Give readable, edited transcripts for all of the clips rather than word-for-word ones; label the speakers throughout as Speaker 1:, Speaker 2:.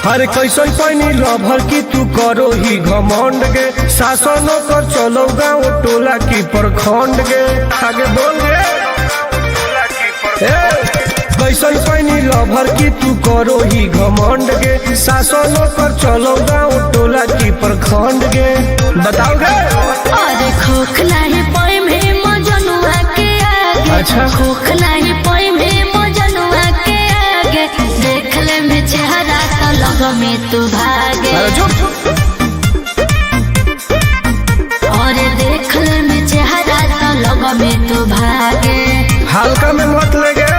Speaker 1: हरे कैसन पैनी लभर की तू करो ही घमंड गे शासन कर चलो गाँव टोला की प्रखंड गे आगे बोल गे कैसन पैनी लभर की तू करो ही घमंड गे शासन कर चलो गाँव टोला की प्रखंड गे बताओ गे।
Speaker 2: अरे खोखला है पोई में मजनुआ के आगे।
Speaker 1: अच्छा
Speaker 2: खोखला है पोई में मजनुआ के आगे देख ले में चेहरा तो लग में तू भागे। और देख ले में चेहरा तो लग में तू भागे।
Speaker 1: हल्का में मत लगे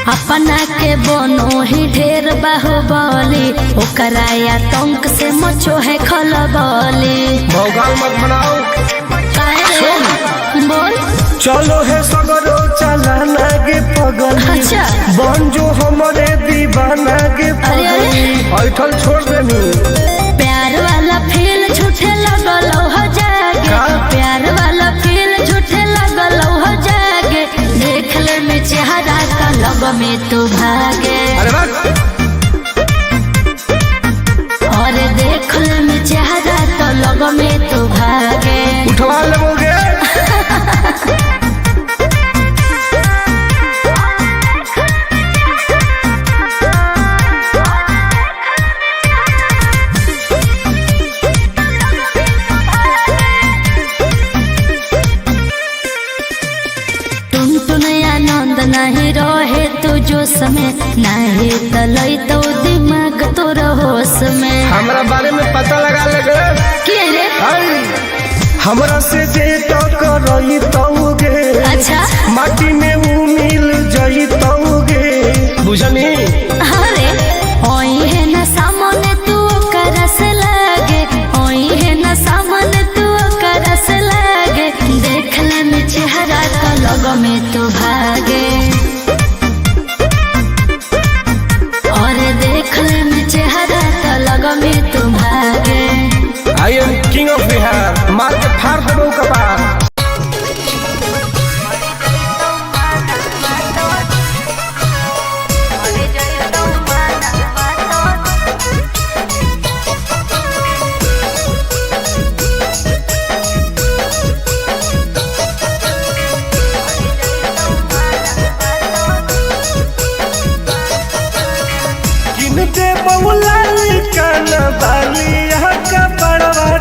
Speaker 2: अपना के बनो ही ढेर बाहुबली ओकरा आतंक से मचो है खलबली।
Speaker 1: भौकाल मत बनाओ
Speaker 2: बोल
Speaker 1: चलो है सगरो चलाना गे पगल।
Speaker 2: अच्छा
Speaker 1: बन जो हमारे दीवाना गे पगल ऐठल छोड़ देनी।
Speaker 2: प्यार वाला फील झूठे लगल हो जागे। प्यार वाला फील झूठे लगल हो जागे देख ले में चेहरा का लग में तू भागे। और देख ले में चेहरा तो लग में तू भागे।
Speaker 1: उठवा लोगे
Speaker 2: आनंद नहीं रहे तू जो समय नहीं तलई तो दिमाग तोर होश में।
Speaker 1: हमरा बारे में पता लगा लगे
Speaker 2: के रे
Speaker 1: हमरा से जे टकरई तौगे।
Speaker 2: अच्छा
Speaker 1: माटी में ऊ मिल जई तौगे बुझनी।
Speaker 2: अरे ओई है ना सामने तू करस लागे। ओई है ना सामने तू करस लागे देख ले में चेहरा का लग में तू भागे। और देख ले में चेहरा का लग में तू भागे।
Speaker 1: I am king of Bihar मार के फाड़ देबो कपार।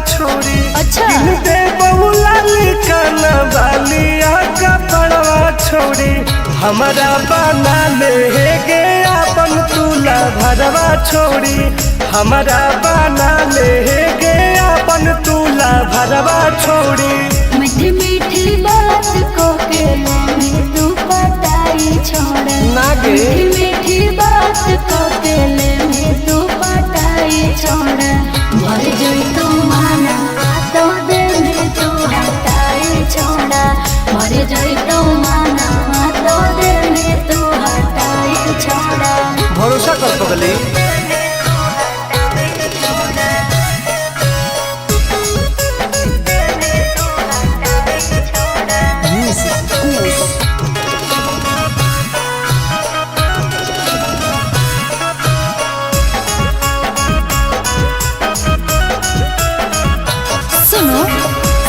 Speaker 1: छोरी
Speaker 2: अच्छा
Speaker 1: दे बहुला काना बालिया का बड़वा छोरी हमारा बना ले गे अपन तुला भरवा छोरी। हमारा बना ले गे अपन तुला भरवा छोरी।
Speaker 2: मीठी मीठी बात को के में तू पटाई छोड़
Speaker 1: नागे
Speaker 2: मीठी मीठी बात को के में तू पटाई छोड़। भर जोई तू माना तो दे में तू हटाई छोड़ा। भर जोई तू माना तो दे में तू हटाई छोड़ा।
Speaker 1: भरोसा कर पगली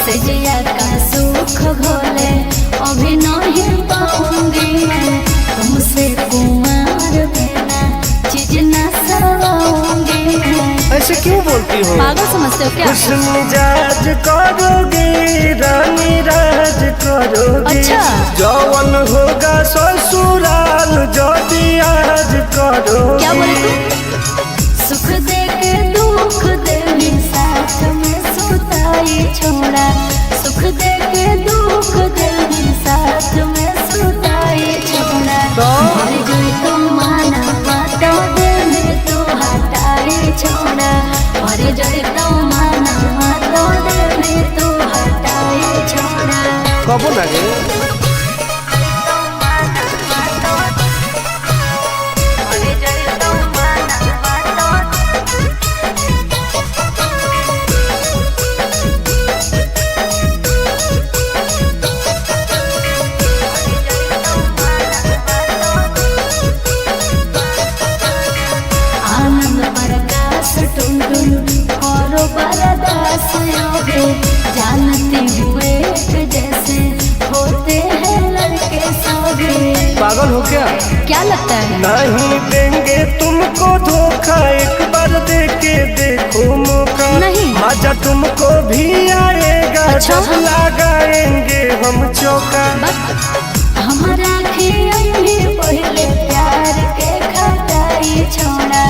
Speaker 2: सजिया का सुख घोले अभी नहीं पाऊंगी मैं तुमसे कुमार बिना चीज न सवाऊंगी मैं।
Speaker 1: ऐसे क्यों बोलती हो?
Speaker 2: पागल समझते हो क्या?
Speaker 1: कुछ मिजाज करोगे रानी राज करोगे।
Speaker 2: अच्छा
Speaker 1: जौवन होगा ससुराल जो आज करोगे।
Speaker 2: क्या बोले तू? सुख दे के दुख दे साथ में सुताई छोड़ा। सुख दे के दुख दे
Speaker 1: कबो ना गे।
Speaker 2: आनंद प्रकाश टुनटुन करो बरदास योगे जानती हुए जैसे होते हैं लड़के सौगे।
Speaker 1: पागल हो
Speaker 2: क्या लगता है?
Speaker 1: नहीं देंगे तुमको धोखा, एक बार दे के देखो मौका।
Speaker 2: नहीं।
Speaker 1: मजा तुमको भी आएगा।
Speaker 2: अच्छा।
Speaker 1: जब लगाएंगे हम चौका।
Speaker 2: हमारा खियाई भी पहले प्यार के खटाई छोड़ा।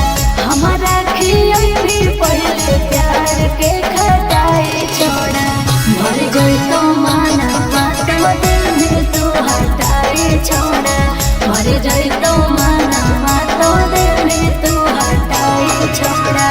Speaker 2: हमारा खियाई भी पहले प्यार के खटाई छोड़ा। मर गई तो माना तो दिल में तू हटाई छोड़ा। मर गई तो माना तो दिल में तू हटाई छोड़ा।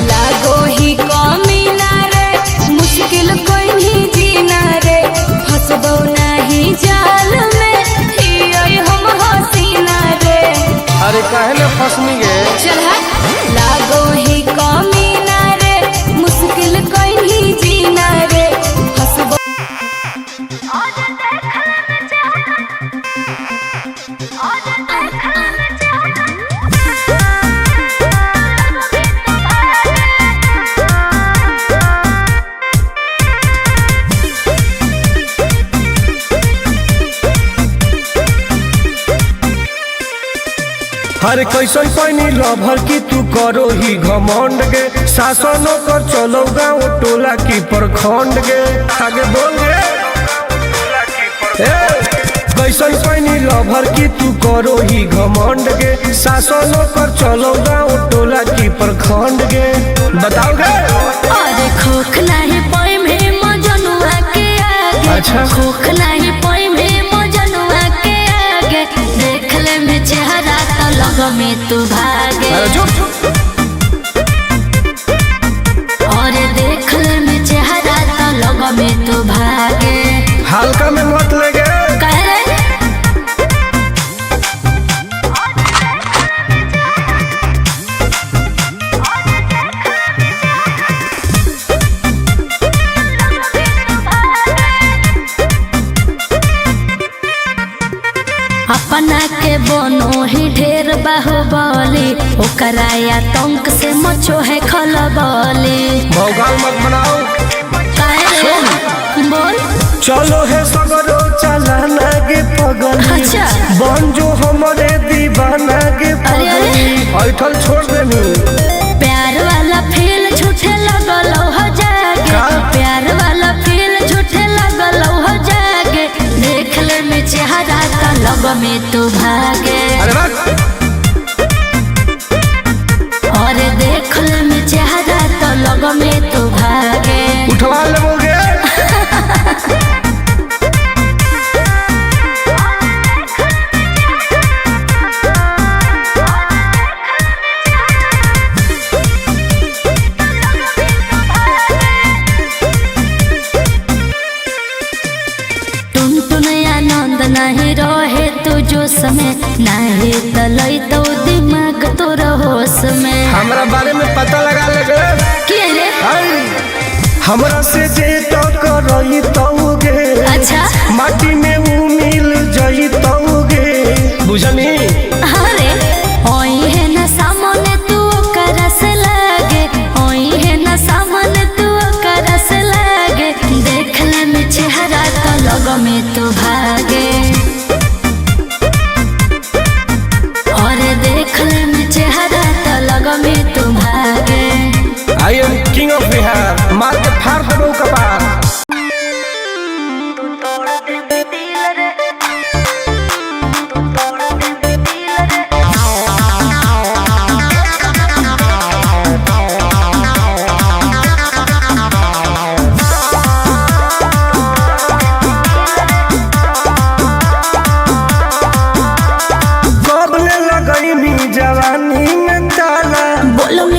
Speaker 2: लागो ही कमी ना रे, मुश्किल कोई नहीं जीना रे। फंसबो नहीं जाल में, हियोई हम हसीना रे।
Speaker 1: अरे काहे ना फंसनी गे।
Speaker 2: चल हट। लागो ही कमी ना रे, मुश्किल कोई नहीं जीना रे। फंसबो
Speaker 1: हर कैसन पैनी लभर की तू करो ही घमंड गे। शासनों कर चलो गाँव टोला की प्रखंड गे। आगे बोल गे। कैसन पैनी लभर की तू करो ही घमंड गे। शासनों कर चलो गाँव टोला की प्रखंड गे। बताओ गे।
Speaker 2: अरे खोख नहीं पाई में मजनुआ के आगे।
Speaker 1: अच्छा।
Speaker 2: खोख नहीं पाई में मजनुआ के आगे। देख ले में चेहरा तो लग में तू भागे।
Speaker 1: अरे चुप।
Speaker 2: और देख ले में चेहरा तो लग में तू भागे।
Speaker 1: हल्का में मत लगे।
Speaker 2: कह रे अपना के बनो ही ढेर बाहुबली। ओकरा आतंक से मचो है खलबली।
Speaker 1: भौकाल मत बनाओ।
Speaker 2: काहे रे? बोल।
Speaker 1: चलो है सगरो चलाना गे पगल।
Speaker 2: अच्छा।
Speaker 1: बन जो हमारे दीवाना गे
Speaker 2: अरे, अरे।
Speaker 1: पगल। ऐठल छोड़ देनी।
Speaker 2: प्यार वाला फील झूठे लगल हो जागे।
Speaker 1: का?
Speaker 2: प्यार वाला फील झूठे लगल हो जागे। देख ले में चेहरा का लग में तू भागे।
Speaker 1: अरे बात।
Speaker 2: और देख ले में चेहरा तो लग में तू भागे।
Speaker 1: उठवा लोगे।
Speaker 2: आनंद नहीं रहे तू जो समय नहीं तलई तो दिमाग तोर होश में।
Speaker 1: हमरा बारे में पता लगा लगे।
Speaker 2: के रे?
Speaker 1: हमरा से जे तो करई तौगे।
Speaker 2: अच्छा।
Speaker 1: माटी में वो मिल जई तौगे। बुझनी।
Speaker 2: अरे ओई है ना सामने तू करस लागे। ओई है ना सामने तू करस लागे। देख ले में चेहरा तो लग में तू भागे। और देख ले में चेहरा तो लग में तू भागे।
Speaker 1: I am king of Bihar. मार के फाड़ देबो कपार।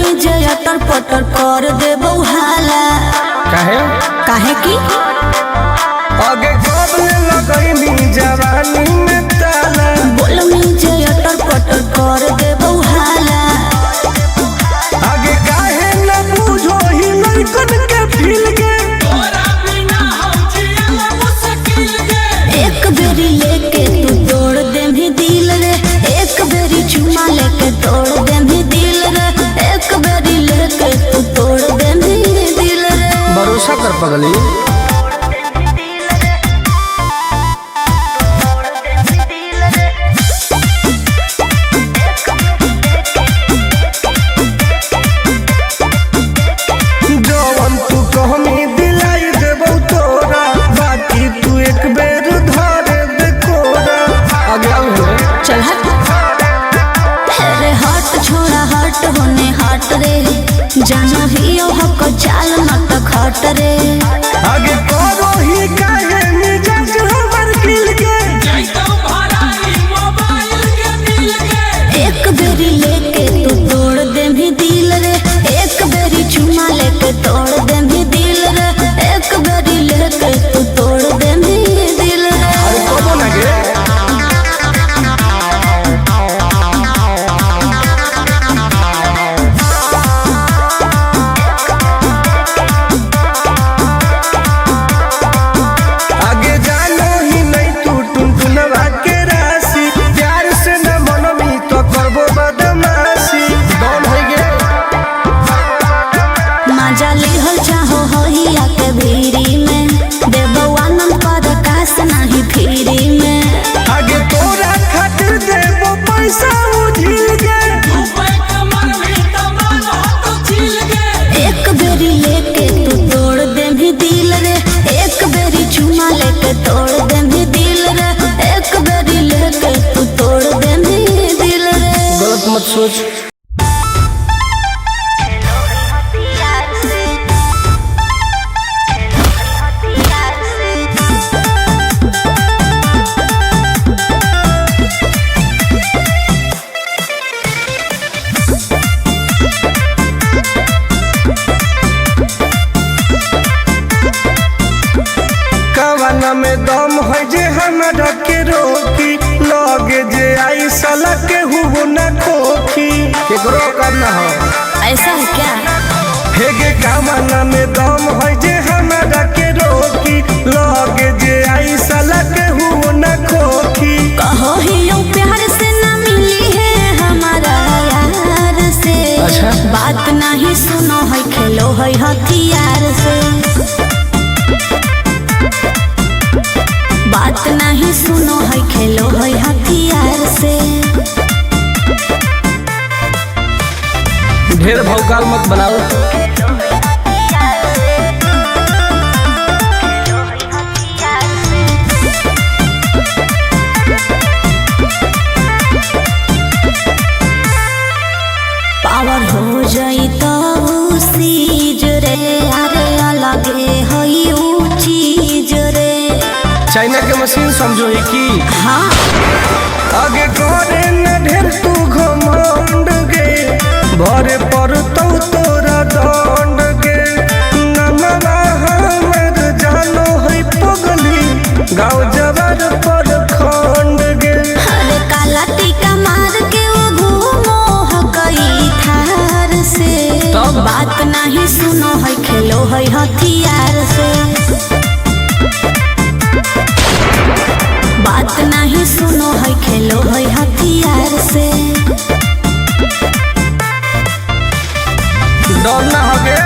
Speaker 2: में जे अटर पटर कर देबो हाला। काहे की
Speaker 1: आगे कब लगैनी जवानी में ताला।
Speaker 2: बोल में जे अटर पटर कर देबो हाला।
Speaker 1: आगे काहे न बुझो ही लड़कन के फील के।
Speaker 2: एक बेरी लेके तू तोड़ दे भी दिल रे। एक बेरी चुमा लेके तोड़ दे भी दिल रे। एक बेरी लेके तू तोड़ दे भी दिल रे।
Speaker 1: भरोसा कर पगली। जवन तू कहमी दिलाई देबौ तोरा, बाकी तू एक बेर धरे दे कोरा। आगे
Speaker 2: चल हट अरे हट छोड़ा हट होने हट रे। जानो ही हक चाल मत खट रे।
Speaker 1: आगे करो ही काहे मिजाज हमर खिल के।
Speaker 2: एक बेरी लेके तू तोड़ दे भी दिल रे। एक बेरी चुमा लेके तोड़ दे भी दिल रे। एक बेरी लेके तू तोड़ दे भी दिल रे।
Speaker 1: अरे कबो ना गे। आगे जानो ही नहीं तू टुनटुनवा के राशि। प्यार से न मनमी तो करबो बदमाशी। डॉन हो गे।
Speaker 2: मजा लिहल चाहो होइया के भीरी में। देबो आनंद पर कास नहीं फिरी में।
Speaker 1: आगे तोरा खातिर देबो पैसा उझिल के।
Speaker 2: एक बेरी लेके तू तोड़ दे भी दिल रे। एक बेरी चुमा लेके तोड़ दे भी दिल रे। एक बेरी लेके तू तोड़ दे भी दिल रे।
Speaker 1: गलत मत सोच। कवाना में दम है जे हमरा के रोकी। लगे जे आई साला के हुबो न खोखी। केकरो करना हो
Speaker 2: ऐसा है क्या?
Speaker 1: हेगे कवाना में दम है जे हमरा के रोकी। लगे जे आई साला के हुबो न खोखी।
Speaker 2: कहो ही यूं प्यार से ना मिली है हमारा यार से।
Speaker 1: अच्छा।
Speaker 2: बात नहीं सुनो है खेलो है हथियार से। बात नहीं सुनो है खेलो है हथियार से।
Speaker 1: ढेर भौकाल मत बनाओ।
Speaker 2: पावर हो जाई तो सीज रे। अरे अलगे है ऊ चीज रे।
Speaker 1: चाइना के मशीन समझो ही की।
Speaker 2: हाँ
Speaker 1: आगे करे न ढेर तू घमंड गे। भरे पर तो तोरा दंड गे। नमवा हमर जानो है पगली। गाँव जवार पर खंड गे।
Speaker 2: अरे काला टीका मार के वो घूमो हकई थार से।
Speaker 1: तब?
Speaker 2: बात नहीं सुनो है खेलो है हथियार से। बात नहीं सुनो है खेलो है हथियार से।
Speaker 1: डर ना होगे।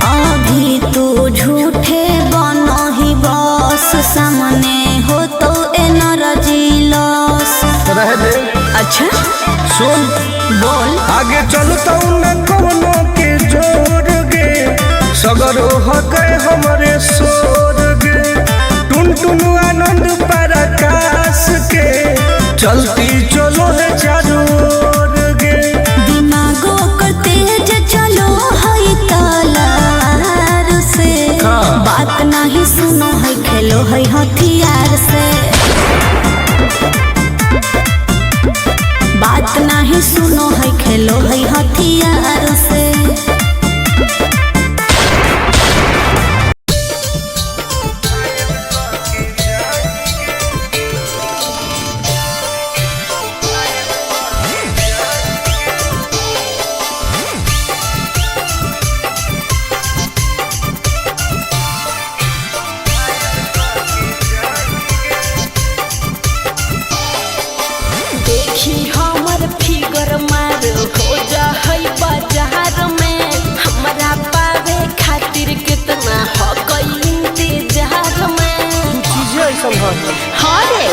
Speaker 2: अभी तू झूठे बनो ही बस। सामने हो तो एनर्जी लॉस।
Speaker 1: रह दे।
Speaker 2: अच्छा
Speaker 1: सुन
Speaker 2: बोल।
Speaker 1: आगे चलता न कोनो के जोर गे। सगर हके हमरे सोर गे। टुनटुन आनंद पराकाश के। चलती चलो है चारों ओर गे।
Speaker 2: दिमागो कर तेज चलो है तला खेलो है हथियार से। बात नहीं सुनो है खेलो है हथियार से।
Speaker 3: देखी हमर फिगर मार हो जा है बाजार में। हमरा पावे खातिर कितना हो गई इंतजार में।
Speaker 1: चीजें ऐसा
Speaker 3: हाँ रे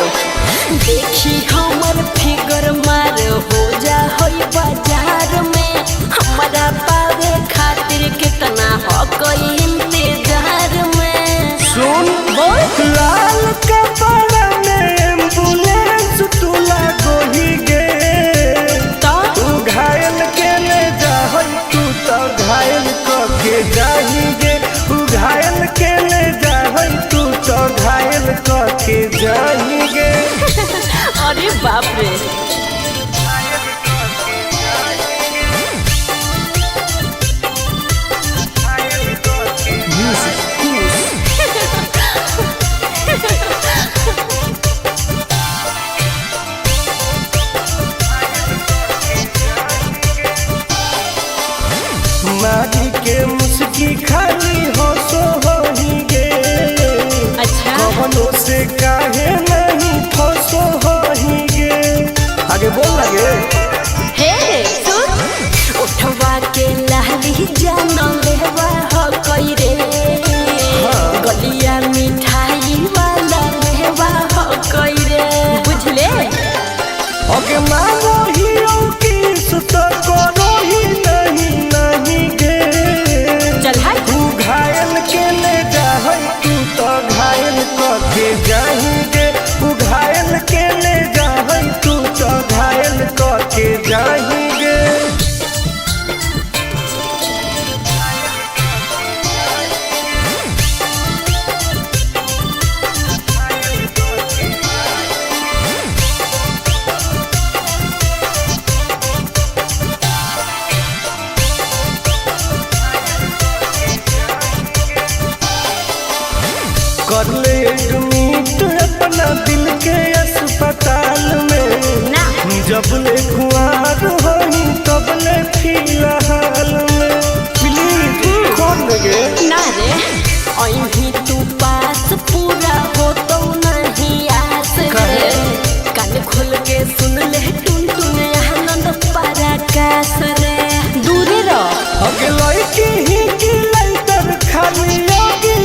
Speaker 3: देखी हमर फिगर मार हो जा है बाजार में। हमरा पावे खातिर कितना हो गई इंतजार में।
Speaker 1: सुन
Speaker 3: बोल
Speaker 1: लाल कपड़ा में एम्बुलेंस तुला गोही गे।
Speaker 3: तो
Speaker 1: तू घायल के ले जाहई तू तो घायल के जाही गे। तू घायल के ले जाहई तू तो घायल के जाही गे।
Speaker 3: अरे बाप रे
Speaker 1: मारी के मुस्की खाली हो सो होही गे।
Speaker 3: अच्छा
Speaker 1: कवनों से काहे नहीं फसो होही गे। आगे बोल लगे
Speaker 3: हे सुन उठवा के लाली जाना लेवा हो कोई रे। गलिया मिठाई वाला लेवा हो कोई रे बुझले।
Speaker 1: ओके मारो ही किस तो करो ही नहीं गे।
Speaker 3: चल हाय
Speaker 1: तू घायल के ले जाहई तू तो घायल के जाही गे। तू घायल के ले जाहई तू तो घायल के जाही गे। कर ले एडमिट अपना दिल के अस्पताल में।
Speaker 3: ना
Speaker 1: जब ले खुआर होही तब ले फिलहाल में। प्लीज खोल गे
Speaker 3: ना रे अभी तू पास पूरा हो तो नहीं आस रे। कान खोल के सुन ले टुन टुन आनंद पराकाश रे। दूरे रह
Speaker 1: अगे लड़की ही की लाइटर खाली लगी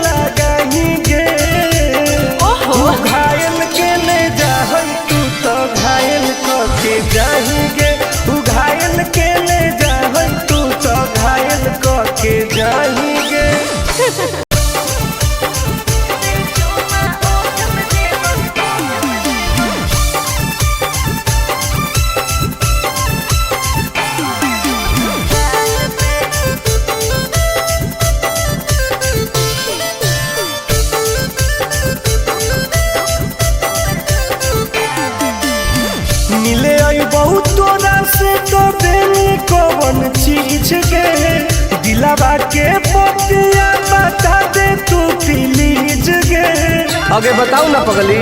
Speaker 1: लगाही गे।
Speaker 3: ओहो
Speaker 1: तू घायल के ले जाहई तू तो घायल के जाही गे। तू घायल के ले जाहई तू तो घायल के जाही गे। मिले आई बहुत तोरा से तो देनी कौन चीज के। दिलावा के पतिया बता दे तू प्लीज गे। आगे बताओ ना पगली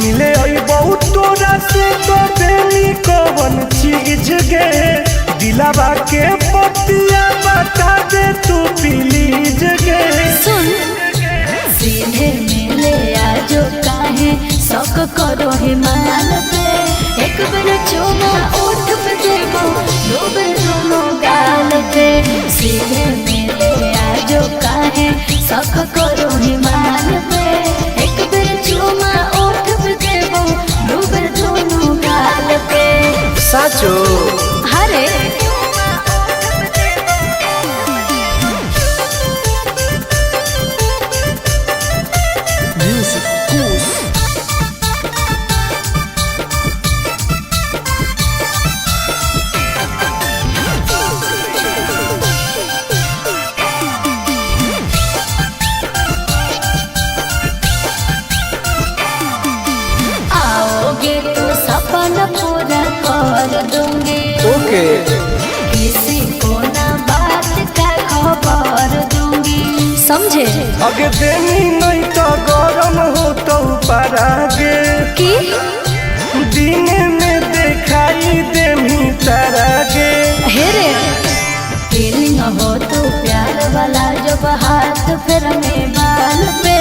Speaker 1: मिले आई बहुत तोरा से तो देनी कौन चीज गे। दिलावा के पतिया बता दे तू प्लीज गे।
Speaker 2: सुन सीधे मिले आजो काहे शौक करो है मान पे। एक बेर चुमा ओठ पे देबो दो बेर दोनों गाल पे। सीधे मिले आजो काहे शौक करो है मान पे। एक बेर चुमा ओठ पे देबो दो बेर दोनों गाल पे।
Speaker 1: साचो
Speaker 2: हरे
Speaker 1: के
Speaker 2: किसी को ना बात का खबर दूंगी, समझे?
Speaker 1: अगे देनी नहीं तो गरम हो तो परागे
Speaker 2: कि
Speaker 1: दिन में दिखाई देमी तारागे।
Speaker 2: हेरे फीलिंग हो तो प्यार वाला जब हाथ फिर में बाल पे,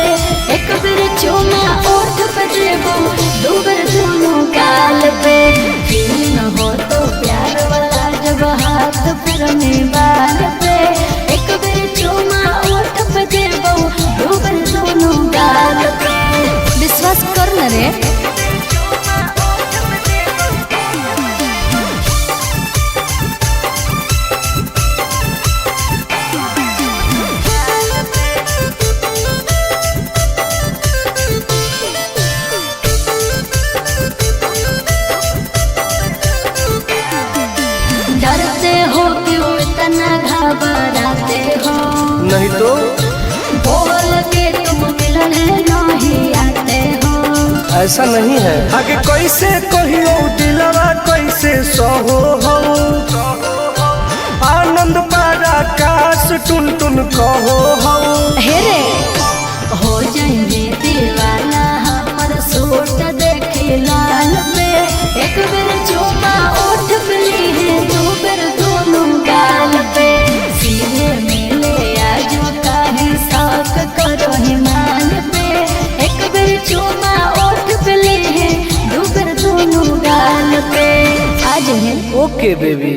Speaker 2: एक बार चूमा ओठ पे देबो, दो बार दोनों गाल पे। फीलिंग हो तो प्यार वाला जब हाथ फिर में बाल पे, एक बार चूमा ओठ पे देबो, दो बार दोनों गाल पे। विश्वास कर न रे। डरते हो क्यों इतना घबराते हो?
Speaker 1: नहीं तो
Speaker 2: बोल के तुम मिलने नहीं आते हो।
Speaker 1: ऐसा नहीं है। आगे कैसे कहियो दिलवा कैसे सहो हो, आनंद पारा काश टुन टुन कहो हो।
Speaker 2: हेरे हो जाएंगे दीवाना हमर सूट देखे लाल पे, एक बार चूमा ओठ पे ली, दो बार दोनों गाल पे। सीधे मिले आजो काहे साक करो हिमाल पे, एक बार चूमा ओठ पे ली, दो बार दोनों गाल पे। आज है
Speaker 1: ओके बेबी।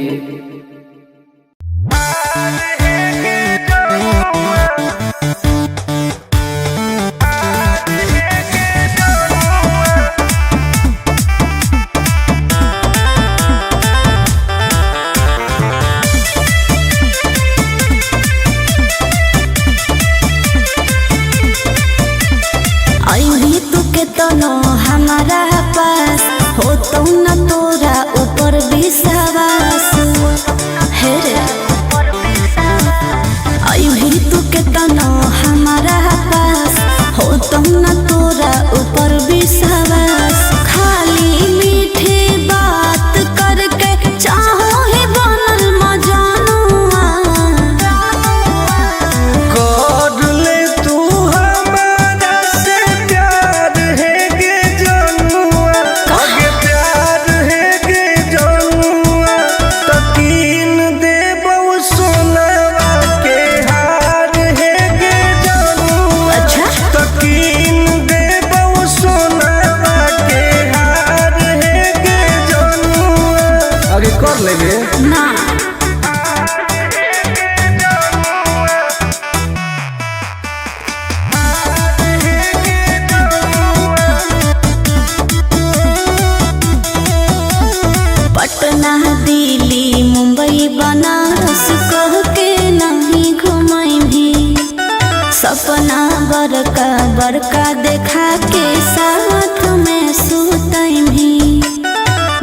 Speaker 2: हमारा पास हो तो न तोरा ऊपर विश्वास, हेरे अभी तू के तना हमारा पास हो तो न तोरा ऊपर विश्वास। खाली मीठी बात करके चाहो ही बनल मजानुआ,
Speaker 1: कर ले तू हमारा से प्यार है गे जनुआ, आगे प्यार है गे जनुआ। तकीन देबो सोनवा के हार है गे जनुआ।
Speaker 2: अच्छा
Speaker 1: तकीन देबो सोनवा के हार है गे जनुआ। आगे कर लेगे
Speaker 2: ना पटना दिल्ली मुंबई बनारस कह के नहीं घुमाई भी, सपना बड़का बड़का देखा के साथ में सुतई भी,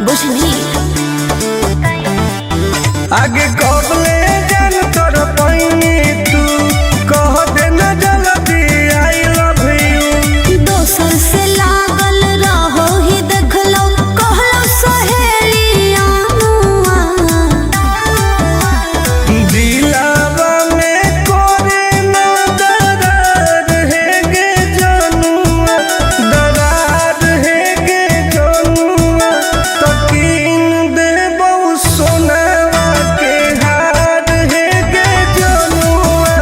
Speaker 2: बुझली?
Speaker 1: आगे कब ले जान कर पाइनी तू, कह देना जल्दी आई लव यू।
Speaker 2: दोसर से लागल रहो ही देख लो, कहलो सहेलिया
Speaker 1: दिलावा में कोरे ना दरार है गे जनुआ, दरार है गे जनुआ। तकीन देबो सोनवा के हार है गे जनुआ।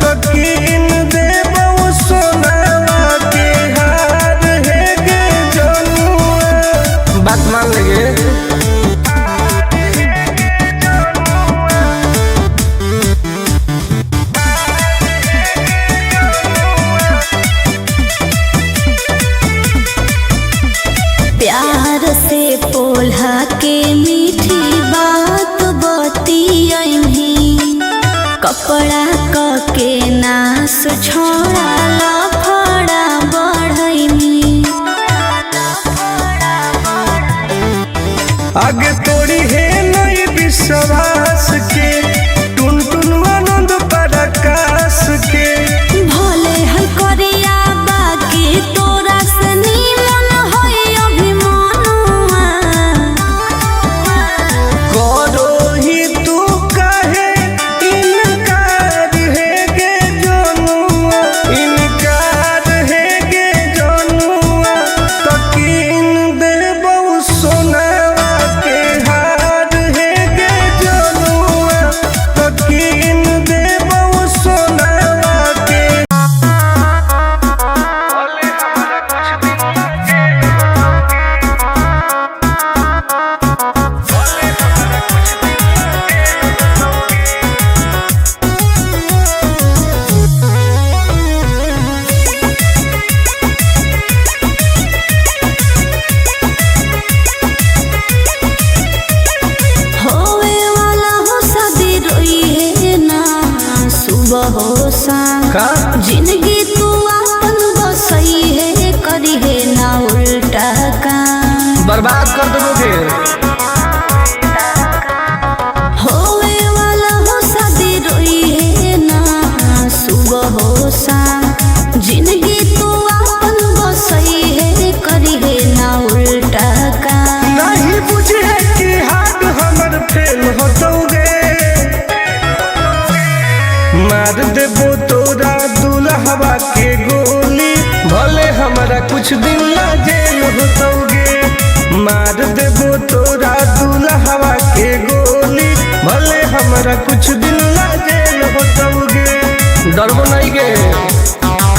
Speaker 1: तकीन देबो सोनवा के हार है गे जनुआ। बात मान लेगे
Speaker 2: प्यार से पोल्हा के मीठी बात बतियही, कपड़ा क के नास छोड़ा लफड़ा बढ़ई।
Speaker 1: आगे तोड़ी है नहीं विश्वास के, टुन टुन आनंद पराकाश के।
Speaker 2: भले है करिया बाकी तोरा से नीमन है अभिमानुआ,
Speaker 1: करो
Speaker 2: सुबह हो शाम
Speaker 1: का
Speaker 2: जिंदगी तू अपन बसई है करी है ना उल्टा काम
Speaker 1: बर्बाद कर दोगे।
Speaker 2: होवे वाला हो शादी रोई है ना सुबह हो शाम जिंदगी तू अपन बसई है करी है ना उल्टा काम
Speaker 1: नहीं बुझे कि हाथ हमर फेल होतोगे मार देबो तोरा दुल्हवा के गोली भले हमारा कुछ दिन ला जेल होतोगे मार देबो तोरा दुल्हवा के गोली भले हमारा कुछ दिन ला जेल होतोगे डरबो नहीं गे।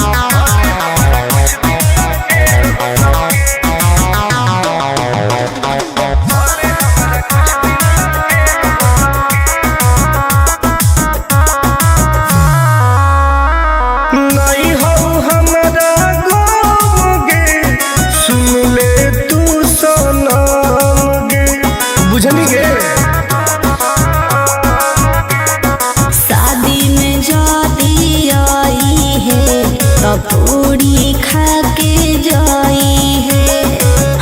Speaker 2: शादी में जाती आई है तो पूरी खा के जाई है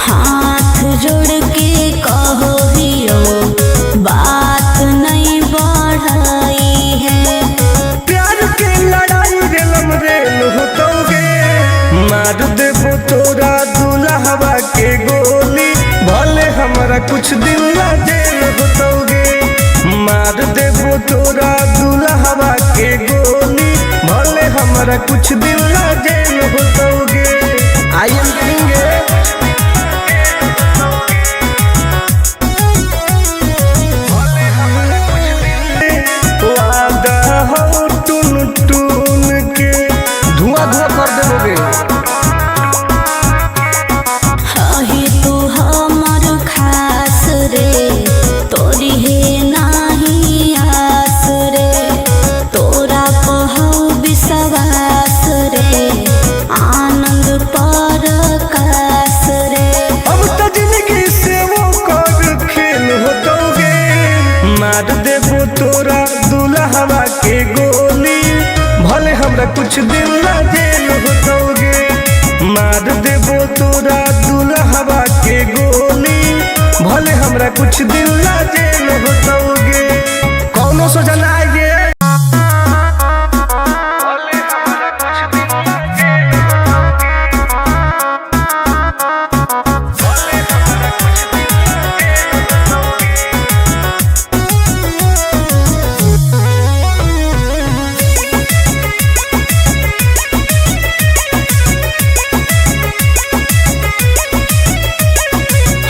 Speaker 2: हाथ जोड़ के कहो हियो बात नहीं बढ़ाई है
Speaker 1: प्यार के लड़ाई रेलम रेल होतोगे मार देबो तोरा दुल्हवा के गोली भले हमारा कुछ दिन ला जेल होतोगे मार देबो तोरा दुल्हवा के गोली भले हमारा कुछ दिन ला जेल होतोगे। आई एम किंग वादा हो टून टून के धुआं धुआं कर देबोगे।
Speaker 2: ही तू हमर खास रे तोरी है नाही आस रे तोरा कहौ विश्वास रे आनंद पर कास रे
Speaker 1: अब तो जिंदगी से वो कर खेल होतोगे मार देबो तोरा दुल्हवा के गोली भले हमरा कुछ दिन ला जेल होतोगे मार देबो तोरा दुल्हवा के गोली भले हमरा कुछ दिन ला जेल होतोगे कौनो सोचा ना आइए।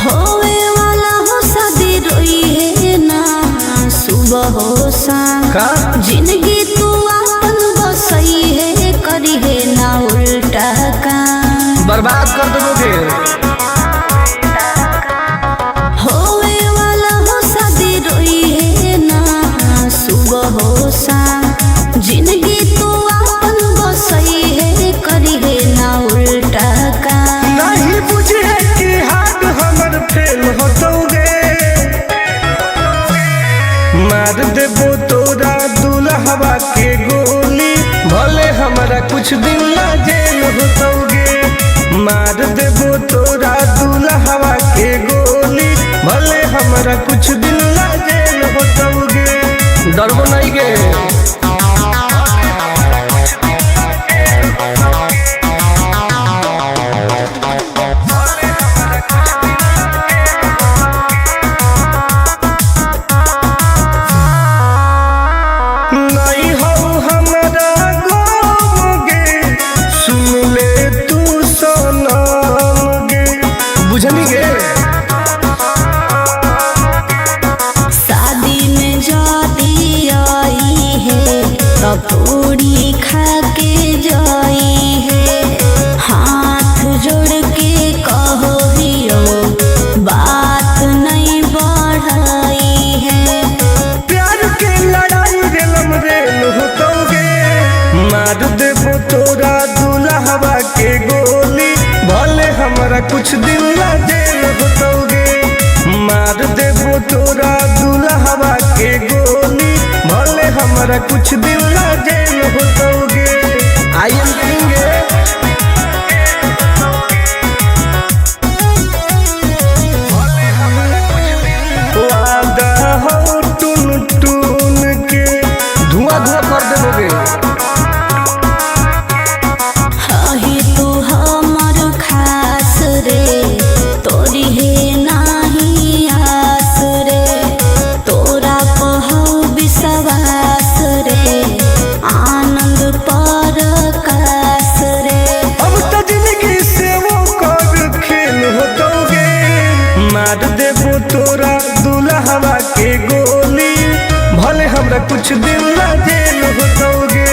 Speaker 2: होवे वाला हो शादी रोई है ना सुबह हो शाम
Speaker 1: का
Speaker 2: जिंदगी तू अपन बसई है करी है ना उल्टा काम
Speaker 1: बर्बाद कर दोगे।
Speaker 2: होवे वाला हो शादी रोई है ना सुबह हो शाम जिंदगी तू अपन बसई है करी है ना उल्टा काम
Speaker 1: नहीं बुझे कि हाथ हमर फेल होतोगे मार देबो तोरा दुल्हवा के गोली भले हमारा कुछ दिन ला जेल होतोगे मार देबो तोरा दुल्हवा के गोली भले हमारा कुछ दिन ला जेल होतोगे डरबो नहीं गे। नहीं हो हमरा गाम गे सुन ले तू सनम गे बुझनी गे।
Speaker 2: शादी में जाती आई है तो पूरी खा के जाई है हाथ जोड़ के कहो हियो बात नहीं बढ़ाई है
Speaker 1: प्यार के लड़ाई रेलम रेल होतोगे मार देबो तोरा दुल्हवा के गोली भले हमारा कुछ दिन ला जेल होतोगे मार देबो तोरा दुल्हवा के गोली भले हम हमारा कुछ दिन ला जेल होतोगे। आई एम करेंगे वादा हो टून टून के धुआं धुआं कर देलोगे।
Speaker 2: अही तू हमर खास रे तोरी है नाही आस रे तोरा पहु विश्वास रे आनंद पर कास रे।
Speaker 1: अब तो जिंदगी से वो कर खेल होतोगे। मार देबो तोरा दुल्हवा के गोली भले हमरा कुछ दिन ला जेल होतोगे।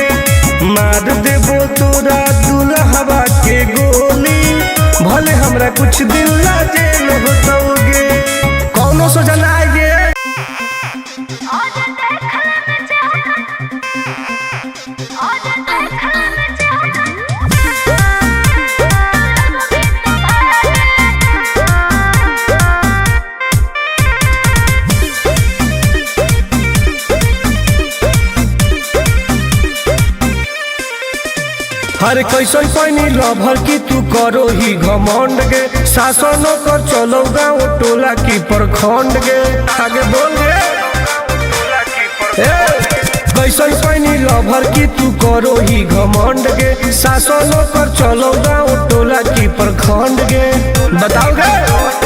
Speaker 1: मार देबो तोरा दुल्हवा के गोली भले हमरा कुछ दिन ला जेल होतोगे। कौनो सजा ना आए हर कैसन पैनी लभर की तू करो ही घमंड गे। शासनों कर चलो गाँव टोला की प्रखंड गे। आगे बोल गे कैसन पैनी लभर की तू करो ही घमंड गे। शासनों कर चलो गाँव टोला की प्रखंड गे। बताओ गे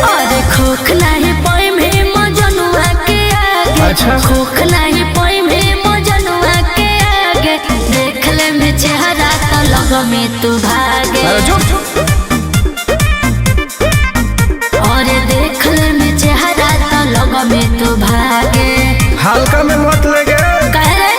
Speaker 2: अरे खोख नहीं पाई में मजनुआ के आगे।
Speaker 1: अच्छा।
Speaker 2: खोख नहीं पाई में मजनुआ के आगे देख ले में चेहरा तो लग में तू भागे। और देख ले में चेहरा तो लग में तू भागे।
Speaker 1: हल्का में मत लगे
Speaker 2: कह रे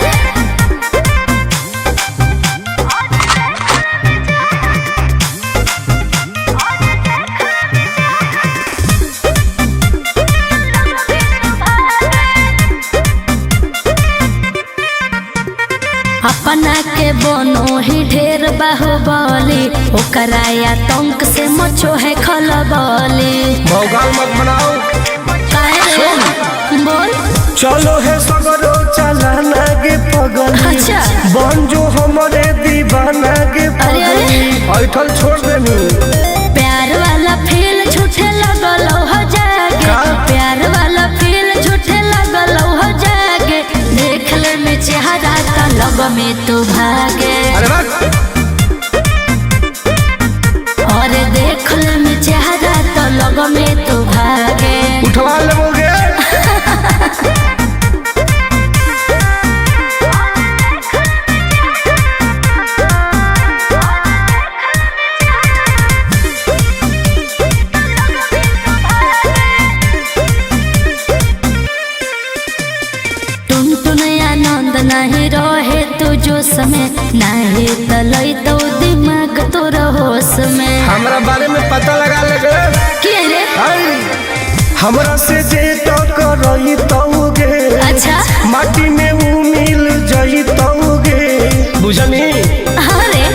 Speaker 2: अपना के बोनो ही ढेर बाहुबली ओकरा आतंक से मचो है खलबली।
Speaker 1: भौकाल मत बनाओ
Speaker 2: काहे रे बोल
Speaker 1: चलो है सगरो चलाना गे पगली।
Speaker 2: अच्छा।
Speaker 1: बन जो हमारे दीवाना गे
Speaker 2: अरे, अरे।
Speaker 1: पगली। ऐठल छोड़ देनी
Speaker 2: प्यार वाला फील झूठे लगल हो जागे।
Speaker 1: का?
Speaker 2: प्यार वाला फील झूठे लगल हो जागे देख ले में चेहरा तो लग में तू भागे।
Speaker 1: अरे बात
Speaker 2: और देख ले में चेहरा तो लग में तू भागे।
Speaker 1: उठवा लोगे
Speaker 2: आनंद नहीं रहे तू जोश में नहीं तलई तो दिमाग तोर होश में।
Speaker 1: हमरा बारे में पता लगा लगे
Speaker 2: के रे
Speaker 1: हमरा से जे टकरई तौगे।
Speaker 2: अच्छा।
Speaker 1: माटी में ऊ मिल जई तौगे बुझनी।
Speaker 2: अरे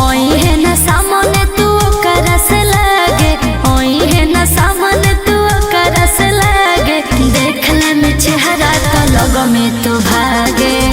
Speaker 2: ओई है ना सामने तू करस लागे ओई है ना सामने तू करस लागे देख ले में चेहरा तो लग में तू भागे।